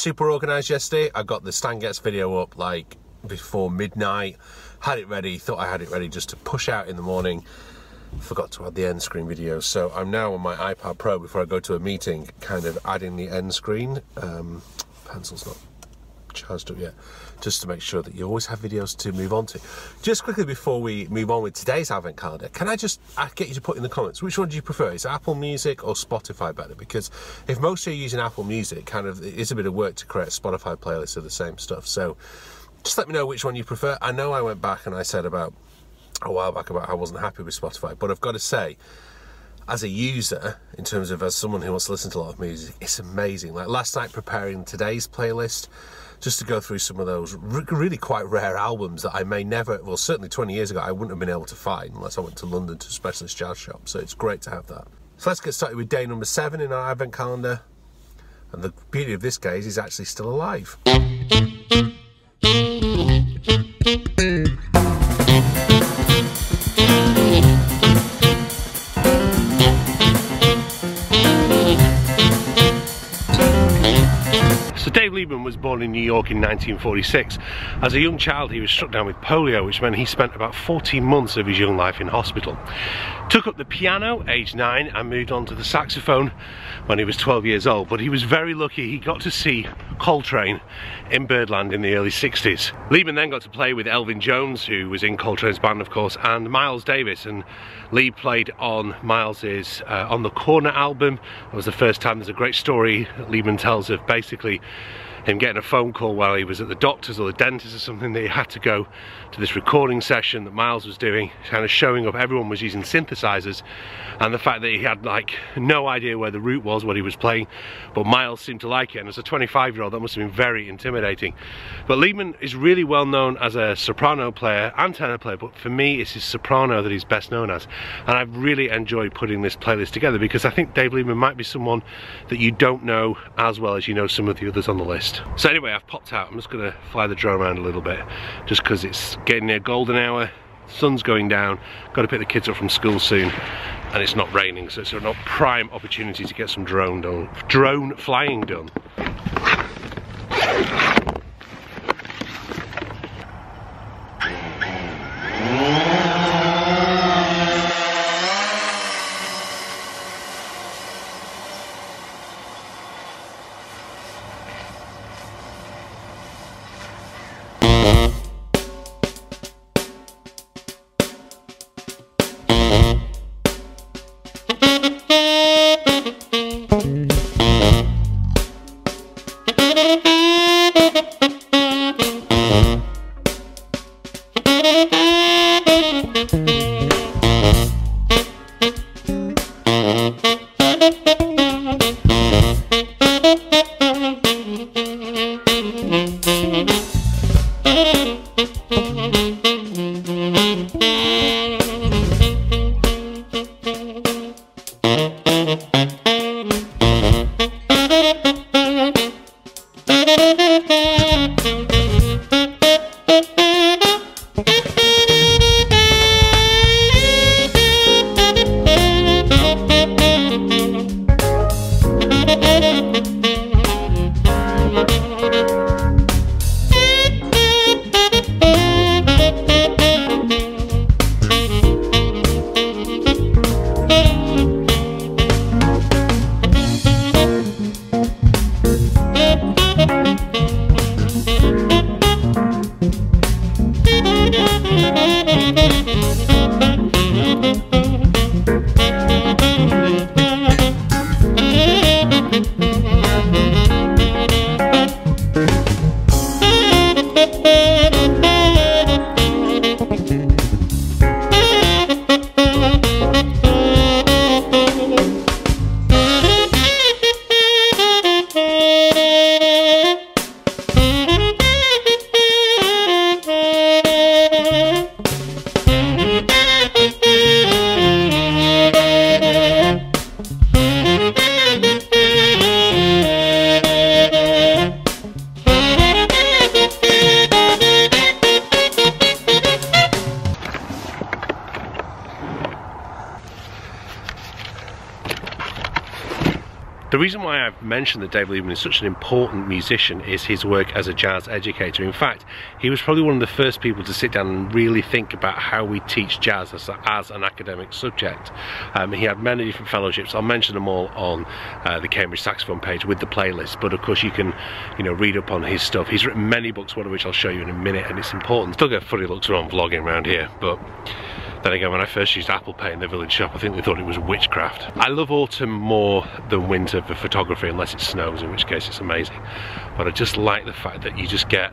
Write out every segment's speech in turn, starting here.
super organised yesterday. I got the Stan Getz video up like before midnight, had it ready, thought I had it ready just to push out in the morning. Forgot to add the end screen video, so I'm now on my iPad Pro before I go to a meeting, kind of adding the end screen. Pencil's not charged up yet, just to make sure that you always have videos to move on to. Just quickly before we move on with today's advent calendar, can I just get you to put in the comments, which one do you prefer? Is Apple Music or Spotify better? Because if most of you are using Apple Music, kind of it is a bit of work to create a Spotify playlist of the same stuff. So just let me know which one you prefer. I know I went back and I said about a while back about how I wasn't happy with Spotify, but I've got to say, as a user, in terms of as someone who wants to listen to a lot of music, it's amazing. Like last night preparing today's playlist, just to go through some of those really quite rare albums that I may never, well certainly 20 years ago, I wouldn't have been able to find unless I went to London to a specialist jazz shop. So it's great to have that. So let's get started with day number 7 in our advent calendar. And the beauty of this guy is he's actually still alive. So Dave Liebman was born in New York in 1946. As a young child he was struck down with polio, which meant he spent about 14 months of his young life in hospital. Took up the piano aged 9 and moved on to the saxophone when he was 12 years old, but he was very lucky. He got to see Coltrane in Birdland in the early 60s. Liebman then got to play with Elvin Jones, who was in Coltrane's band of course, and Miles Davis, and Lee played on Miles's On the Corner album. That was the first time. There's a great story that Liebman tells of basically him getting a phone call while he was at the doctor's or the dentist or something, that he had to go to this recording session that Miles was doing, kind of showing up. Everyone was using synthesizers, and the fact that he had like no idea where the root was, what he was playing, but Miles seemed to like it, and as a 25-year-old that must have been very intimidating. But Liebman is really well known as a soprano player and tenor player, but for me it's his soprano that he's best known as, and I've really enjoyed putting this playlist together because I think Dave Liebman might be someone that you don't know as well as you know some of the others on the list. So anyway, I've popped out. I'm just going to fly the drone around a little bit just because it's getting near golden hour, sun's going down, got to pick the kids up from school soon, and it's not raining, so it's not prime opportunity to get some drone flying done. reason why I've mentioned that Dave Liebman is such an important musician is his work as a jazz educator. In fact, he was probably one of the first people to sit down and really think about how we teach jazz as an academic subject. He had many different fellowships. I'll mention them all on the Cambridge Saxophone page with the playlist, but of course you can, you know, read up on his stuff. He's written many books, one of which I'll show you in a minute, and it's important. Still get funny looks around vlogging around here, but then again, when I first used Apple Pay in the village shop, I think they thought it was witchcraft. I love autumn more than winter for photography, unless it snows, in which case it's amazing. But I just like the fact that you just get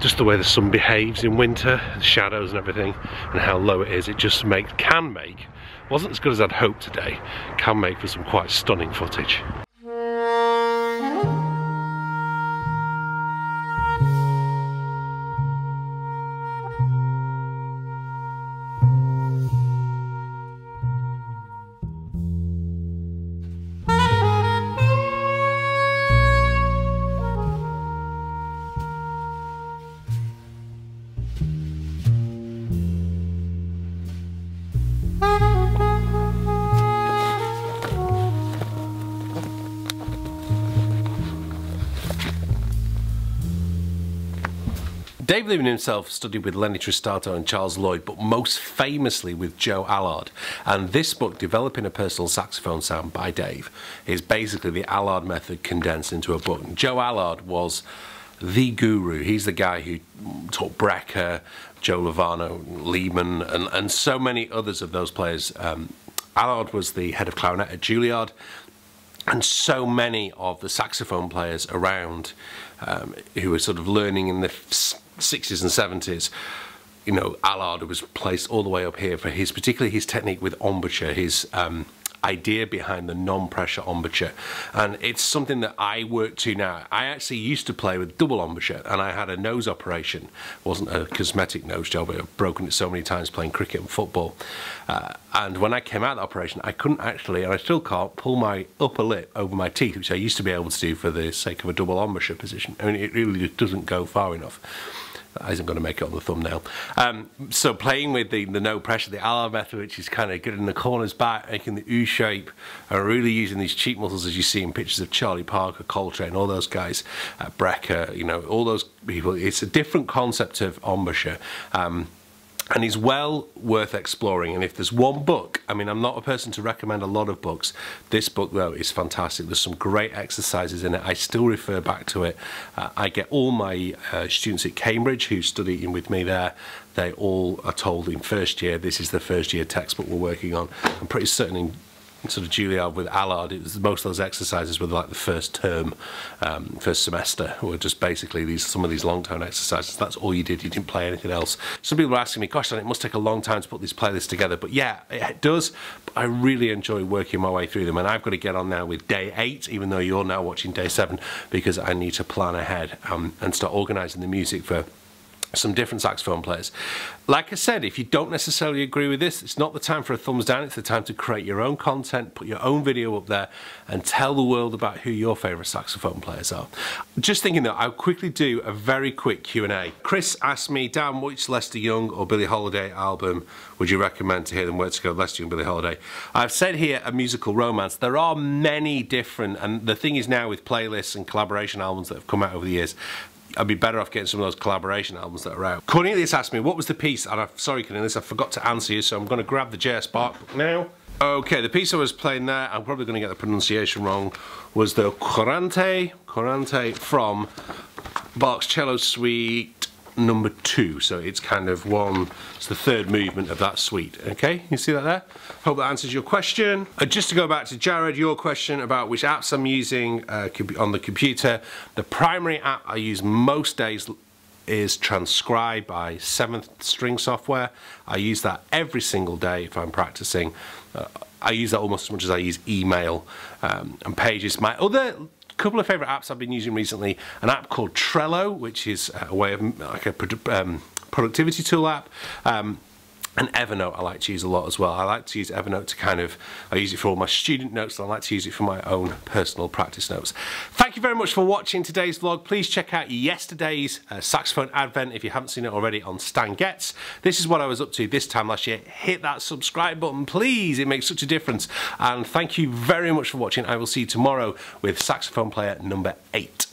just the way the sun behaves in winter, the shadows and everything, and how low it is. It just can make, wasn't as good as I'd hoped today, can make for some quite stunning footage. Dave Liebman himself studied with Lenny Tristato and Charles Lloyd, but most famously with Joe Allard. And this book, Developing a Personal Saxophone Sound by Dave, is basically the Allard method condensed into a book. And Joe Allard was the guru. He's the guy who taught Brecker, Joe Lovano, Liebman, and so many others of those players. Allard was the head of clarinet at Juilliard, and so many of the saxophone players around who were sort of learning in the 60s and 70s, you know, Allard was placed all the way up here for his, particularly his technique with embouchure, his idea behind the non-pressure embouchure. And it's something that I work to now. I actually used to play with double embouchure, and I had a nose operation. It wasn't a cosmetic nose job, I've broken it so many times playing cricket and football. And when I came out of the operation, I couldn't actually, and I still can't, pull my upper lip over my teeth, which I used to be able to do for the sake of a double embouchure position. I mean, it really doesn't go far enough. That isn't going to make it on the thumbnail. So playing with the no pressure, the Allard method, which is kind of getting the corners back, making the U shape, and really using these cheek muscles as you see in pictures of Charlie Parker, Coltrane, all those guys, Brecker, you know, all those people. It's a different concept of embouchure. And is well worth exploring. And if there's one book, I mean, I'm not a person to recommend a lot of books. This book, though, is fantastic. There's some great exercises in it. I still refer back to it. I get all my students at Cambridge who study with me there. They all are told in first year, this is the first year textbook we're working on. I'm pretty certain in sort of Juilliard with Allard, it was most of those exercises were like the first term, first semester, were just basically some of these long tone exercises. That's all you did, you didn't play anything else. Some people are asking me, gosh, it must take a long time to put this playlist together, but yeah, it does. But I really enjoy working my way through them, and I've got to get on now with day 8, even though you're now watching day 7, because I need to plan ahead and start organising the music for some different saxophone players. Like I said, if you don't necessarily agree with this, it's not the time for a thumbs down, it's the time to create your own content, put your own video up there, and tell the world about who your favourite saxophone players are. Just thinking that I'll quickly do a very quick Q&A. Chris asked me, Dan, which Lester Young or Billie Holiday album would you recommend to hear them? Where to go, Lester Young, Billie Holiday? I've said here A Musical Romance. There are many different, and the thing is now with playlists and collaboration albums that have come out over the years, I'd be better off getting some of those collaboration albums that are out. Cornelius asked me, what was the piece? And I'm sorry, Cornelius, I forgot to answer you, so I'm going to grab the JS Bach book now. Okay, the piece I was playing there, I'm probably going to get the pronunciation wrong, was the Courante from Bach's Cello Suite number 2. So it's kind of it's the third movement of that suite. Okay, you see that there? Hope that answers your question. Just to go back to Jared, your question about which apps I'm using on the computer. The primary app I use most days is Transcribe by 7th String Software. I use that every single day if I'm practicing. I use that almost as much as I use email and Pages. My other couple of favourite apps I've been using recently, an app called Trello, which is a way of like a productivity tool app. And Evernote I like to use a lot as well. I like to use Evernote to I use it for all my student notes, and I like to use it for my own personal practice notes. Thank you very much for watching today's vlog. Please check out yesterday's saxophone advent if you haven't seen it already on Stan Getz. This is what I was up to this time last year. Hit that subscribe button, please. It makes such a difference. And thank you very much for watching. I will see you tomorrow with saxophone player number 8.